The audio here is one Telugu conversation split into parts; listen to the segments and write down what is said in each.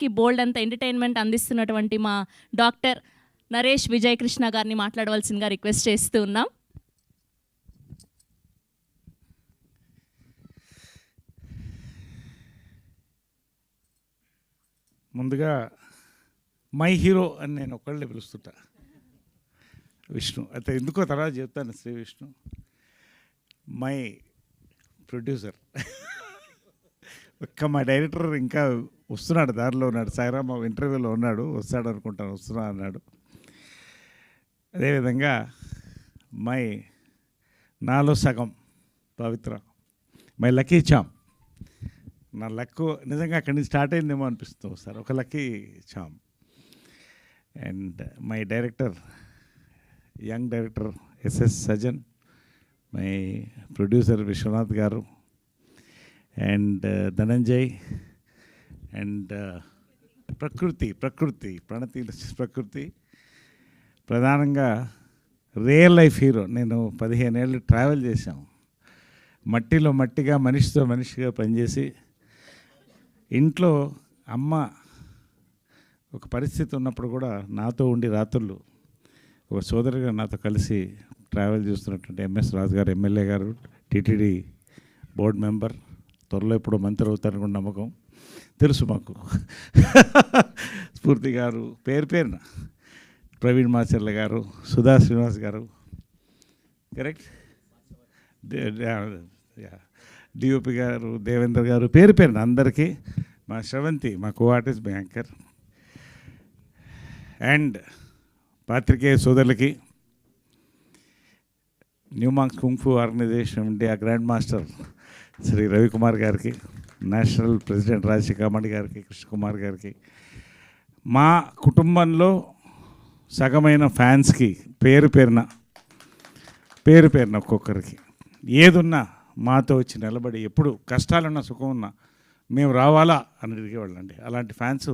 పబ్లిక్కి బోల్డ్ అంత ఎంటర్టైన్మెంట్ అందిస్తున్నటువంటి మా డాక్టర్ నరేష్ విజయ్ కృష్ణ గారిని మాట్లాడవలసిందిగా రిక్వెస్ట్ చేస్తూ ఉన్నాం. ముందుగా మై హీరో అని నేను ఒకళ్ళే పిలుస్తుంటా, విష్ణు. అయితే ఎందుకో తర్వాత చెప్తాను. Sree Vishnu my producer. ఒక్క మా డైరెక్టర్ ఇంకా వస్తున్నాడు, దారిలో ఉన్నాడు. సాయిరామ్ ఇంటర్వ్యూలో ఉన్నాడు, వస్తాడు అనుకుంటాను, వస్తున్నా అన్నాడు. అదేవిధంగా నాలో సగం పవిత్ర, మై లక్కీ చామ్. నా లక్ నిజంగా అక్కడి నుంచి స్టార్ట్ అయిందేమో అనిపిస్తుంది సార్, ఒక lucky charm. And my director, young director SS Sajan, my producer Vishwanath గారు, అండ్ ధనంజయ్, అండ్ ప్రకృతి ప్రకృతి ప్రధానంగా రియల్ లైఫ్ హీరో. నేను 15 ఏళ్ళు ట్రావెల్ చేశాం, మట్టిలో మట్టిగా, మనిషితో మనిషిగా పనిచేసి, ఇంట్లో అమ్మ ఒక పరిస్థితి ఉన్నప్పుడు కూడా నాతో ఉండి రాత్రులు ఒక సోదరిగా నాతో కలిసి ట్రావెల్ చేస్తున్నటువంటి ఎంఎస్ రాజు గారు, ఎమ్మెల్యే గారు, టీటీడీ బోర్డు మెంబర్, త్వరలో ఎప్పుడో మంత్రి అవుతారనుకున్న నమ్మకం తెలుసు మాకు. స్ఫూర్తి గారు, పేరున ప్రవీణ్ మాచర్ల గారు, సుధా శ్రీనివాస్ గారు, కరెక్ట్, డిఓపి గారు, దేవేంద్ర గారు, పేరున అందరికీ, మా శ్రవంతి, మా కో ఆర్టిస్ట్, బ్యాంకర్, అండ్ పాత్రికేయ సోదరులకి, new monks kung fu organisation India grand master Shri Ravikumar గారికి, నేషనల్ ప్రెసిడెంట్ రాజశేఖర్ గారికి, కృష్ణకుమార్ గారికి, మా కుటుంబంలో సగమైన ఫ్యాన్స్కి పేరున ఒక్కొక్కరికి ఏదున్నా మాతో వచ్చి నిలబడి, ఎప్పుడు కష్టాలున్నా సుఖం ఉన్నా మేము రావాలా అని అడిగేవాళ్ళండి. అలాంటి ఫ్యాన్స్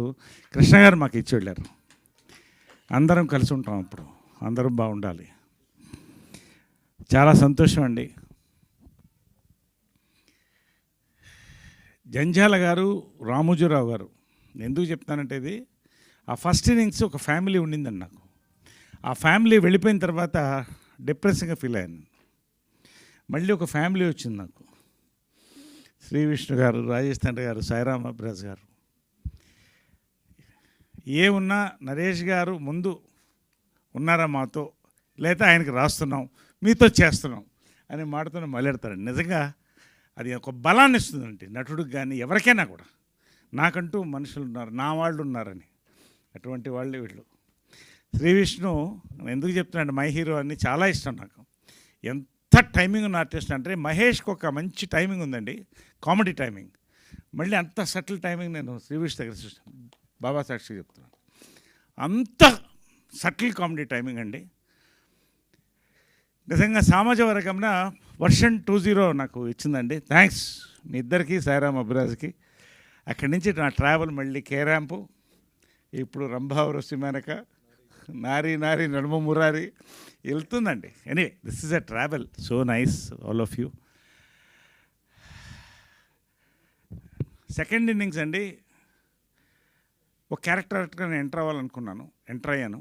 కృష్ణ గారు మాకు ఇచ్చి వెళ్ళారు. అందరం కలిసి ఉంటాం, అప్పుడు అందరం బాగుండాలి. చాలా సంతోషం అండి. జంజాల గారు, రామోజీరావు గారు, ఎందుకు చెప్తానంటే ఇది ఆ ఫస్ట్ ఇన్నింగ్స్ ఒక ఫ్యామిలీ ఉండిందండి నాకు. ఆ ఫ్యామిలీ వెళ్ళిపోయిన తర్వాత డిప్రెసింగ్గా ఫీల్ అయ్యాను. మళ్ళీ ఒక ఫ్యామిలీ వచ్చింది నాకు. శ్రీ విష్ణు గారు, రాజేష్ తండ్రి గారు, సాయిరామ్ అబ్రాజ్ గారు, ఏమున్నా నరేష్ గారు ముందు ఉన్నారా మాతో, లేదా ఆయనకి రాస్తున్నాం, మీతో చేస్తున్నాం అనే మాటతో మొదలెడతారండి. నిజంగా అది ఒక బలాన్ని ఇస్తుందండి నటుడికి కానీ ఎవరికైనా కూడా. నాకంటూ మనుషులు ఉన్నారు, నా వాళ్ళు ఉన్నారని, అటువంటి వాళ్ళే వీళ్ళు. శ్రీ విష్ణు ఎందుకు చెప్తున్నాడు మై హీరో అని, చాలా ఇష్టం నాకు. ఎంత టైమింగ్ ఉన్న ఆర్టిస్ట్ అంటే, మహేష్కి ఒక మంచి టైమింగ్ ఉందండి, కామెడీ టైమింగ్. మళ్ళీ అంత సటిల్ టైమింగ్ నేను శ్రీ విష్ణు దగ్గర చూస్తాను, బాబా సాక్షి చెప్తున్నాను. అంత సటిల్ కామెడీ టైమింగ్ అండి. నిజంగా సామాజ వర్గంన వర్షన్ 20 నాకు ఇచ్చిందండి. థ్యాంక్స్ మీ ఇద్దరికి, సాయిరామ్ అభిరాజ్కి. అక్కడి నుంచి నా ట్రావెల్ మళ్ళీ కేరాంపు, ఇప్పుడు రంభావరసి మేనక, నారీ నడుమ మురారి వెళ్తుందండి. Anyway, this is a travel, so nice all of you. Second innings అండి, ఒక క్యారెక్టర్గా నేను ఎంటర్ అయ్యాను.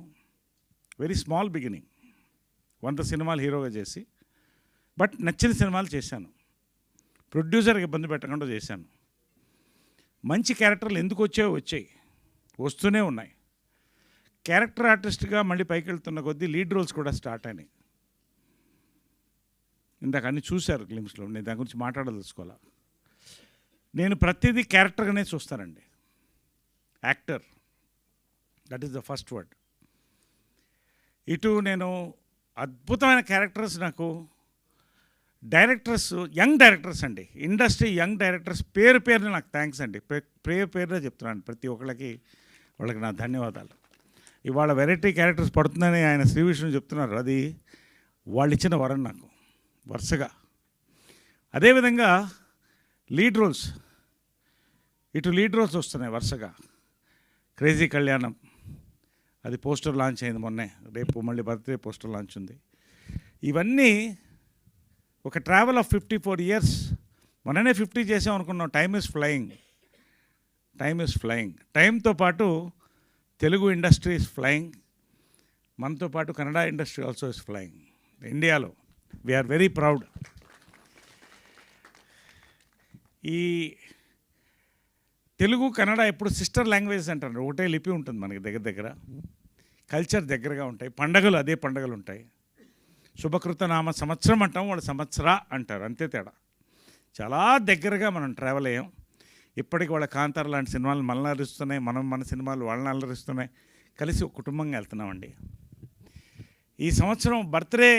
వెరీ స్మాల్ బిగినింగ్, 100 సినిమాలు హీరోగా చేసి, బట్ నచ్చిన సినిమాలు చేశాను. ప్రొడ్యూసర్కి ఇబ్బంది పెట్టకుండా చేశాను. మంచి క్యారెక్టర్లు ఎందుకు వచ్చాయి, వస్తూనే ఉన్నాయి. క్యారెక్టర్ ఆర్టిస్ట్గా మళ్ళీ పైకి వెళ్తున్న కొద్దీ లీడ్ రోల్స్ కూడా స్టార్ట్ అయినాయి. ఇందాక అన్నీ చూశారు గ్లిమ్స్లో, నేను దాని గురించి మాట్లాడదలుచుకోవాలా. నేను ప్రతిదీ క్యారెక్టర్గానే చూస్తానండి. Actor, that is the first word. ఇటు నేను అద్భుతమైన క్యారెక్టర్స్, నాకు డైరెక్టర్స్, యంగ్ డైరెక్టర్స్ అండి, ఇండస్ట్రీ యంగ్ డైరెక్టర్స్ పేరున నాకు థ్యాంక్స్ అండి. పేరున చెప్తున్నాను ప్రతి ఒక్కళ్ళకి, వాళ్ళకి నా ధన్యవాదాలు. ఇవాళ వెరైటీ క్యారెక్టర్స్ పడుతుందని ఆయన శ్రీ విష్ణు చెప్తున్నారు, అది వాళ్ళు ఇచ్చిన వరం నాకు వరుసగా. అదేవిధంగా లీడ్ రోల్స్, ఇటు లీడ్ రోల్స్ వస్తున్నాయి వరుసగా. క్రేజీ కళ్యాణం, అది పోస్టర్ లాంచ్ అయింది మొన్నే, రేపు మళ్ళీ బర్త్డే పోస్టర్ లాంచ్ ఉంది. ఇవన్నీ ఒక ట్రావెల్ ఆఫ్ 54 years. మొన్ననే 50 చేసాం అనుకున్నాం. Time is flying. Time is flying. టైంతో పాటు తెలుగు ఇండస్ట్రీ ఈజ్ ఫ్లయింగ్, మనతో పాటు Kannada industry also is flying. ఇండియాలో వీఆర్ వెరీ ప్రౌడ్. ఈ తెలుగు కన్నడ ఎప్పుడు సిస్టర్ లాంగ్వేజ్ అంటారు. ఒకటే లిపి ఉంటుంది మనకి, దగ్గర దగ్గర కల్చర్ దగ్గరగా ఉంటాయి, పండగలు అదే పండగలు ఉంటాయి. శుభకృత నామ సంవత్సరం అంటాం, వాళ్ళు సంవత్సర అంటారు, అంతే తేడా. చాలా దగ్గరగా మనం ట్రావెల్ అయ్యాం. ఇప్పటికి వాళ్ళ కాంతార లాంటి సినిమాలు మనల్ని అలరిస్తున్నాయి, మనం మన సినిమాలు వాళ్ళని అలరిస్తున్నాయి. కలిసి ఒక కుటుంబంగా వెళ్తున్నామండి. ఈ సంవత్సరం బర్త్డే,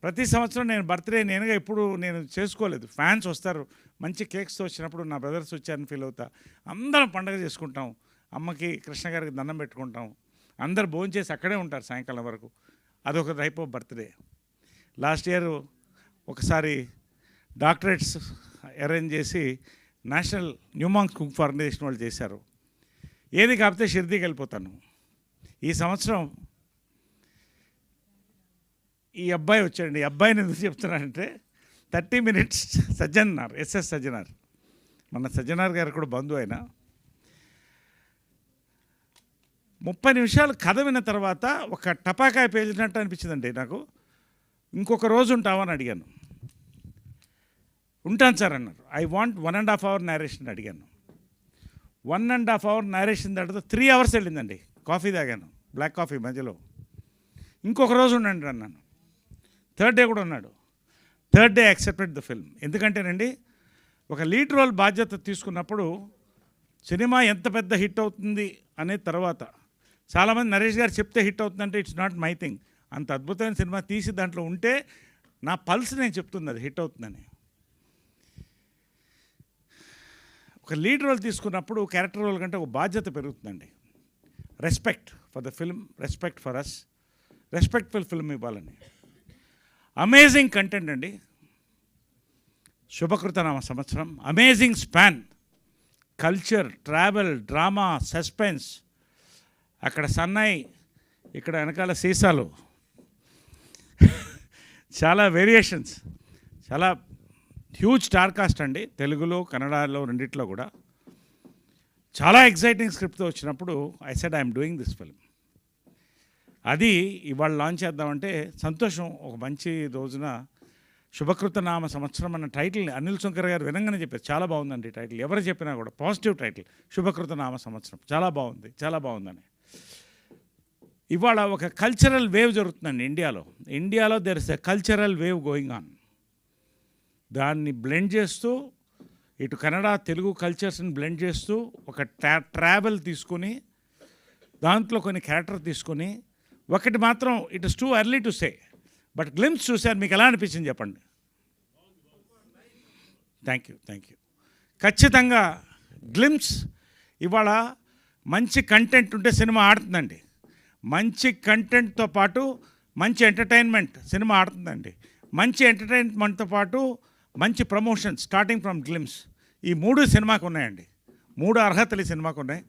ప్రతి సంవత్సరం నేను బర్త్డే నేనుగా ఎప్పుడు నేను చేసుకోలేదు. ఫ్యాన్స్ వస్తారు, మంచి కేక్స్తో వచ్చినప్పుడు నా బ్రదర్స్ వచ్చారని ఫీల్ అవుతా. అందరం పండుగ చేసుకుంటాం, అమ్మకి కృష్ణ గారికి దండం పెట్టుకుంటాం, అందరు భోంచేసి అక్కడే ఉంటారు సాయంకాలం వరకు. అదొక type of birthday. Last year ఒకసారి డాక్టరేట్స్ అరేంజ్ చేసి నేషనల్ న్యూమాంగ్స్ కుక్ ఆర్గనైజేషన్ వాళ్ళు చేశారు. ఏది కాకపోతే షిర్దీకి వెళ్ళిపోతాను. ఈ సంవత్సరం ఈ అబ్బాయి వచ్చాడండి. ఈ అబ్బాయిని ఎందుకు చెప్తున్నానంటే 30 minutes సజ్జనార్, ఎస్ఎస్ సజ్జనార్, మన సజ్జనార్ గారు కూడా బంధువు అయినా. 30 నిమిషాలు కథ విన్న తర్వాత ఒక టపాకాయ పేలినట్టు అనిపించిందండి నాకు. ఇంకొక రోజు ఉంటావని అడిగాను. ఉంటాను సార్ అన్నారు. ఐ వాంట్ 1.5 hour నేరేషన్ అడిగాను. 1.5 hour నేరేషన్ తర్వాత 3 hours వెళ్ళిందండి. కాఫీ తాగాను, బ్లాక్ కాఫీ మధ్యలో. ఇంకొక రోజు ఉండండి అన్నాను. థర్డ్ డే కూడా ఉన్నాడు. Third day accepted the film. ఎందుకంటేనండి, ఒక లీడ్ రోల్ బాధ్యత తీసుకున్నప్పుడు సినిమా ఎంత పెద్ద హిట్ అవుతుంది అనే తర్వాత చాలామంది నరేష్ గారు చెప్తే హిట్ అవుతుందంటే ఇట్స్ నాట్ మై థింగ్. అంత అద్భుతమైన సినిమా తీసి దాంట్లో ఉంటే నా పల్స్ నేను చెప్తుంది అది హిట్ అవుతుందని. ఒక లీడ్ రోల్ తీసుకున్నప్పుడు క్యారెక్టర్ రోల్ కంటే ఒక బాధ్యత పెరుగుతుందండి. Respect for the film, respect for us, respectful film ఇవ్వాలని. అమేజింగ్ కంటెంట్ అండి. శుభకృతనామ సంవత్సరం, amazing span, culture, travel, drama, suspense. అక్కడ సన్నాయి, ఇక్కడ వెనకాల సీసాలు, చాలా వేరియేషన్స్, చాలా హ్యూజ్ స్టార్ కాస్ట్ అండి. తెలుగులో కన్నడలో రెండిట్లో కూడా చాలా ఎగ్జైటింగ్ స్క్రిప్ట్తో వచ్చినప్పుడు I said I'm doing this film. అది ఇవాళ లాంచ్ చేద్దామంటే సంతోషం. ఒక మంచి రోజున శుభకృత నామ సంవత్సరం అన్న టైటిల్ అనిల్ శంకర్ గారు వినంగానే చెప్పారు, చాలా బాగుందండి టైటిల్. ఎవరు చెప్పినా కూడా పాజిటివ్ టైటిల్, శుభకృత నామ సంవత్సరం, చాలా బాగుంది, చాలా బాగుందని. ఇవాళ ఒక కల్చరల్ వేవ్ జరుగుతుందండి ఇండియాలో there is a cultural wave going on. దాన్ని బ్లెండ్ చేస్తూ, ఇటు కన్నడ తెలుగు కల్చర్స్ని బ్లెండ్ చేస్తూ, ఒక ట్రావెల్ తీసుకొని దాంట్లో కొన్ని క్యారెక్టర్ తీసుకొని, ఒకటి మాత్రం it is too early to say, but glimpse చూశారు, మీకు ఎలా అనిపించింది చెప్పండి. Thank you. ఖచ్చితంగా గ్లిమ్స్ ఇవాళ మంచి కంటెంట్ ఉంటే సినిమా ఆడుతుందండి. మంచి కంటెంట్తో పాటు మంచి ఎంటర్టైన్మెంట్ సినిమా ఆడుతుందండి. మంచి ఎంటర్టైన్మెంట్తో పాటు మంచి ప్రమోషన్ స్టార్టింగ్ ఫ్రమ్ గ్లిమ్స్. ఈ 3 సినిమాకు ఉన్నాయండి. 3 అర్హతలు ఈ సినిమాకు ఉన్నాయి.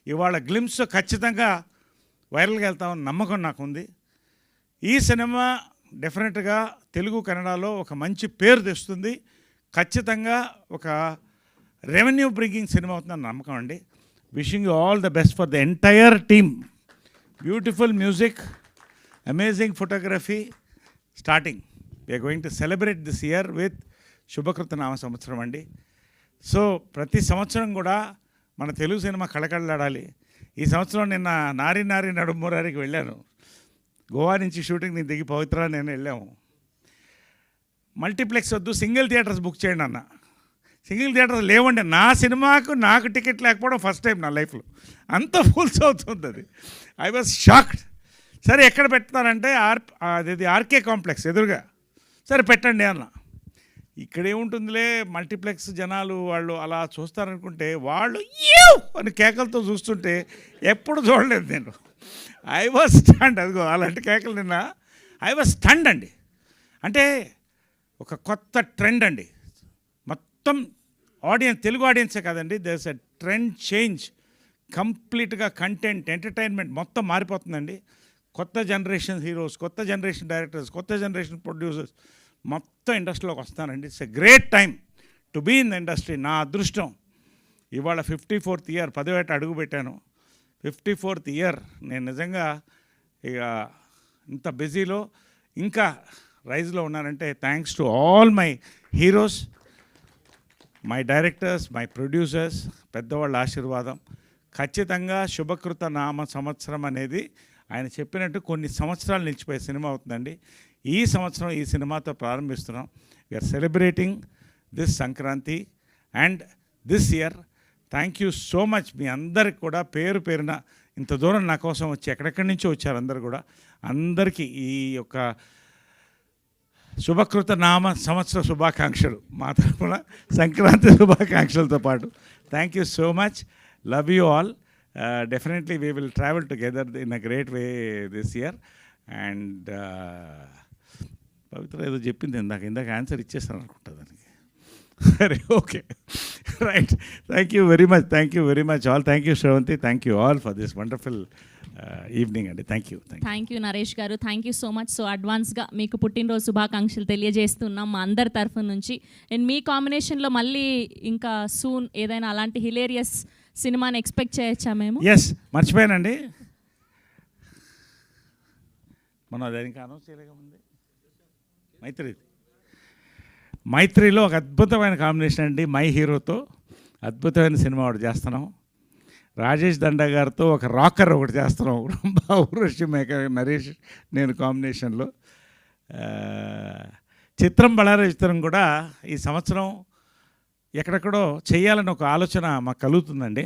ఇవాళ గ్లిమ్స్ ఖచ్చితంగా వైరల్గా వెళ్తామని నమ్మకం నాకుంది. ఈ సినిమా డెఫినెట్గా తెలుగు కన్నడలో ఒక మంచి పేరు తెస్తుంది. ఖచ్చితంగా ఒక రెవెన్యూ బ్రింగింగ్ సినిమా అవుతుందని నమ్మకం అండి. Wishing you all the best for the entire team. Beautiful music, amazing photography. Starting we're going to celebrate this year with శుభకృత నామ సంవత్సరం అండి. సో ప్రతి సంవత్సరం కూడా మన తెలుగు సినిమా కళకళలాడాలి. ఈ సంవత్సరం నిన్న నారి నడుమూరారికి వెళ్ళాను. గోవా నుంచి షూటింగ్ నేను దిగి పవిత్ర నేను వెళ్ళాము. మల్టీప్లెక్స్ వద్దు, సింగిల్ థియేటర్స్ బుక్ చేయండి అన్న. సింగిల్ థియేటర్స్ లేవండి. నా సినిమాకు నాకు టికెట్ లేకపోవడం ఫస్ట్ టైం నా లైఫ్లో. అంత ఫుల్స్ అవుతుంది అది. I was shocked. సరే ఎక్కడ పెడతారంటే అది ఆర్కే కాంప్లెక్స్ ఎదురుగా. సరే పెట్టండి అన్న. ఇక్కడేముంటుందిలే, మల్టీప్లెక్స్ జనాలు వాళ్ళు అలా చూస్తారనుకుంటే వాళ్ళు అని కేకలతో చూస్తుంటే ఎప్పుడు చూడలేదు నేను. I was stunned. అదిగో అలాంటి కేకలు నిన్న. ఐ వాజ్ స్టండ్ అండి. అంటే ఒక కొత్త ట్రెండ్ అండి. మొత్తం ఆడియన్స్, తెలుగు ఆడియన్సే కాదండి, దేర్స్ ఎ ట్రెండ్ చేంజ్. కంప్లీట్గా కంటెంట్, ఎంటర్టైన్మెంట్ మొత్తం మారిపోతుందండి. కొత్త జనరేషన్ హీరోస్, కొత్త జనరేషన్ డైరెక్టర్స్, కొత్త జనరేషన్ ప్రొడ్యూసర్స్ మొత్తం ఇండస్ట్రీలోకి వస్తానండి. It's a great time to be in the industry. నా అదృష్టం ఇవాళ 54th ఇయర్, 10వ ఏట అడుగు పెట్టాను. 54th year. నేను నిజంగా ఇక ఇంత బిజీలో ఇంకా రైజ్లో ఉన్నానంటే thanks to all my heroes, my directors, my producers, పెద్దవాళ్ళ ఆశీర్వాదం. ఖచ్చితంగా శుభకృత నామ సంవత్సరం అనేది ఆయన చెప్పినట్టు కొన్ని సంవత్సరాలు నిలిచిపోయే సినిమా అవుతుందండి. ఈ సంవత్సరం ఈ సినిమాతో ప్రారంభిస్తున్నాం. We're celebrating this Sankranti and this year. Thank you so much. మీ అందరికి కూడా పేరు పేరున ఇంత దూరం నా కోసం వచ్చి ఎక్కడెక్కడి నుంచో వచ్చారు అందరు కూడా. అందరికీ ఈ యొక్క శుభకృత నామ సంవత్సర శుభాకాంక్షలు మా తరఫున, సంక్రాంతి శుభాకాంక్షలతో పాటు. Thank you so much. Love you all. Definitely we will travel together in a great way this year. And Pavitra ఏదో చెప్పింది ఇందాక ఆన్సర్ ఇచ్చేస్తాను అనుకుంటా దానికి. సరే, okay, right. Thank you very much all. Thank you Shravanthi. Thank you all for this wonderful evening అండి. Thank you Naresh garu. Thank you so much. So అడ్వాన్స్గా మీకు పుట్టినరోజు శుభాకాంక్షలు తెలియజేస్తున్నాం మా అందరి తరఫు నుంచి. అండ్ మీ కాంబినేషన్లో మళ్ళీ ఇంకా సూన్ ఏదైనా అలాంటి హిలేరియస్ సినిమాని ఎక్స్పెక్ట్ చేయొచ్చా మేము? ఎస్, మర్చిపోయానండి, మనం అది ఇంకా అనౌన్స్ చేయలేకముంది. మైత్రిలో ఒక అద్భుతమైన కాంబినేషన్ అండి. మై హీరోతో అద్భుతమైన సినిమా ఒకటి చేస్తున్నాం. రాజేష్ దండా గారితో ఒక రాకర్ ఒకటి చేస్తున్నాం. ఊర్వశి మేకర్, నరేష్, నేను కాంబినేషన్లో. చిత్రం బళార చిత్రం కూడా ఈ సంవత్సరం ఎక్కడెక్కడో చేయాలని ఒక ఆలోచన మాకు కలుగుతుందండి.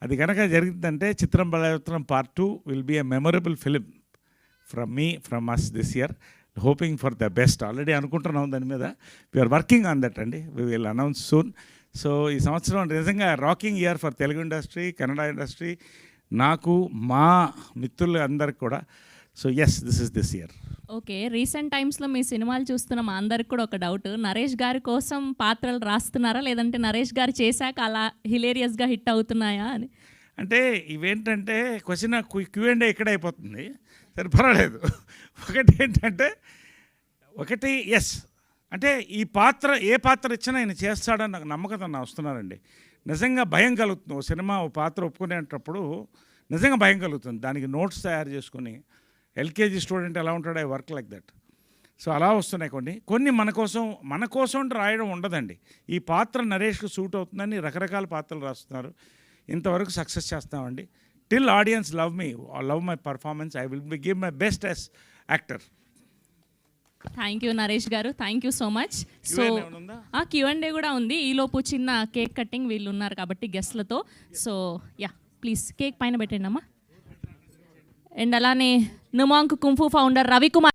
అది కనుక జరిగిందంటే చిత్రం బళార చిత్రం part 2 will be a memorable film from us this year. Hoping for the best. Already అనుకుంటున్నాం దాని మీద. వీఆర్ వర్కింగ్ ఆన్ దట్ అండి. We will announce soon. So ఈ సంవత్సరం నిజంగా rocking year for Telugu industry, Kannada industry, నాకు, మా మిత్రులు అందరికి కూడా. So yes, this year. Okay, recent టైమ్స్లో మీ సినిమాలు చూస్తున్న మా అందరికి కూడా ఒక డౌట్. నరేష్ గారి కోసం పాత్రలు రాస్తున్నారా, లేదంటే నరేష్ గారు చేశాక అలా హిలేరియస్గా హిట్ అవుతున్నాయా అని? అంటే ఇవేంటంటే క్వశ్చన్ Q&A ఇక్కడ అయిపోతుంది. సరే, పర్వాలేదు. ఒకటి ఏంటంటే ఎస్ అంటే ఈ పాత్ర ఏ పాత్ర ఇచ్చినా ఆయన చేస్తాడని నాకు నమ్మకం నా వస్తున్నారండి. నిజంగా భయం కలుగుతుంది. ఓ సినిమా ఓ పాత్ర ఒప్పుకునేటప్పుడు నిజంగా భయం కలుగుతుంది. దానికి నోట్స్ తయారు చేసుకుని ఎల్కేజీ స్టూడెంట్ ఎలా ఉంటాడో I work like that. So అలా వస్తున్నాయి కొన్ని మన కోసం రాయడం ఉండదండి. ఈ పాత్ర నరేష్కి సూట్ అవుతుందని రకరకాల పాత్రలు రాస్తున్నారు. ఇంతవరకు సక్సెస్ చేస్తామండి. Till audience love my performance, I will give my best as actor. Thank you Naresh garu. Thank you so much. So Q&A కూడా ఉంది. ఈలోపు చిన్న కేక్ కటింగ్ వీళ్ళు ఉన్నారు కాబట్టి గెస్ట్లతో. సో యా, ప్లీజ్ కేక్ పైన పెట్టండి అమ్మా. అండ్ అలానే నుమాంక్ కుంఫు ఫౌండర్ రవికుమార్